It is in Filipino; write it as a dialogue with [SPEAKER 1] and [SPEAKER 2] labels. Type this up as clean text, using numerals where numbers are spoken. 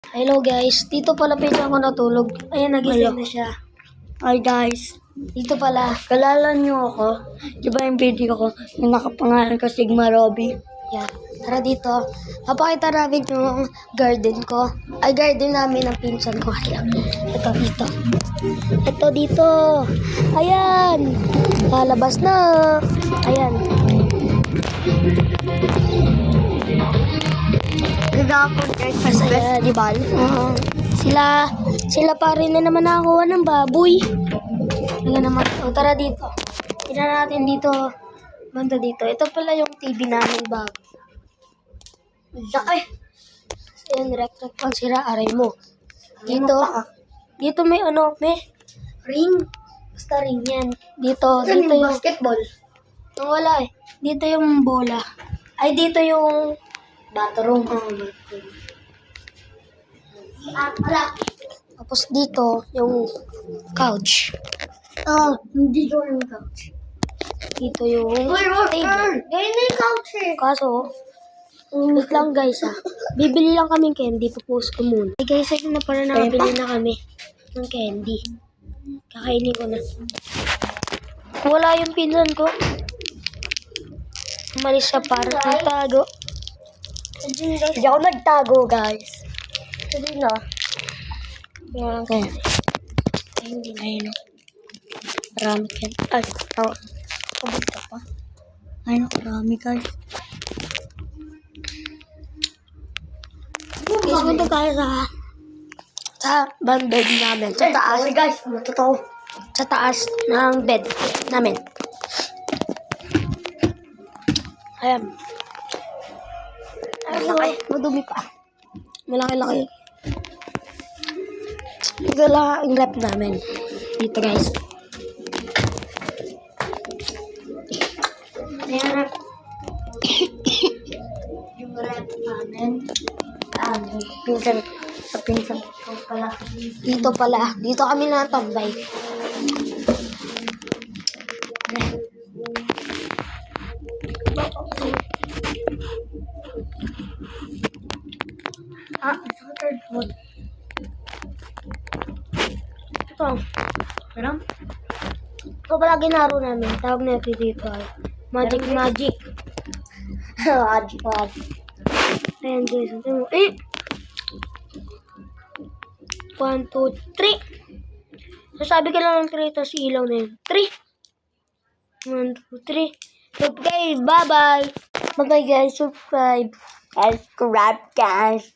[SPEAKER 1] Hello guys, dito pala pwede ako natulog. Ayan, nagising na siya.
[SPEAKER 2] Hi guys,
[SPEAKER 1] Dito pala.
[SPEAKER 2] kalala niyo ako? Di ba yung video ko, yung nakapangalan ko Sigma Robby?
[SPEAKER 1] Yan. Tara dito. Papakita namin yung garden ko. Ay, garden namin ng pinsan ko. Ayan. Ito dito. Ito dito. Ayan. Lalabas na. Ayan.
[SPEAKER 2] Nagkakapon guys,
[SPEAKER 1] Kasi di ba? Sila pa rin na naman nakakuha ng baboy. Ayan naman. O, tara dito. Tignan natin dito. Banda dito. Ito pala yung TV namin bago. Laki. Ayan, rek-rek pang sira. Aray mo. Dito may may ring. Basta ring yan. Dito yung
[SPEAKER 2] basketball.
[SPEAKER 1] wala eh. Dito yung bola. Ay, dito yung bathroom. Tapos dito yung couch.
[SPEAKER 2] Hindi ko yung couch.
[SPEAKER 1] Dito yung table.
[SPEAKER 2] Ganyan yung couch eh.
[SPEAKER 1] Kaso, wait lang guys bibili lang kaming candy. Popost ko muna. Hey guys, ayun na pala nakabili na kami ng candy. Kakainin ko na. Wala yung pinsan ko. Umalis siya para nagtago.
[SPEAKER 2] Hindi ako nagtago guys.
[SPEAKER 1] Sabi na. Yan.
[SPEAKER 2] Okay.
[SPEAKER 1] Ay, hindi na.
[SPEAKER 2] Ayun o. Marami yan. Ay, kabog ka pa. Ayun o, marami guys.
[SPEAKER 1] Guys, punta tayo sa bed namin. Sa taas.
[SPEAKER 2] Okay guys, totoo.
[SPEAKER 1] Sa taas ng bed namin. Ayan. Malaki. Madumi pa. Malaki-laki. Ito lang ang rep namin. Dito guys.
[SPEAKER 2] Ayan na. Yung rep namin. Sa pinsan ko pala.
[SPEAKER 1] Dito pala. Dito kami natambay.
[SPEAKER 2] Sa third floor.
[SPEAKER 1] Ito.
[SPEAKER 2] Parang?
[SPEAKER 1] Ito pala ginaro namin. Tawag natin dito ay Magic.
[SPEAKER 2] Magic.
[SPEAKER 1] Ayan guys. Ito mo. 1, 2, 3. Sasabi ka lang ng 3 tapos ilaw na yun. 3. 1, 2, 3. Okay, bye-bye.
[SPEAKER 2] Bye-bye guys, subscribe. Subscribe guys.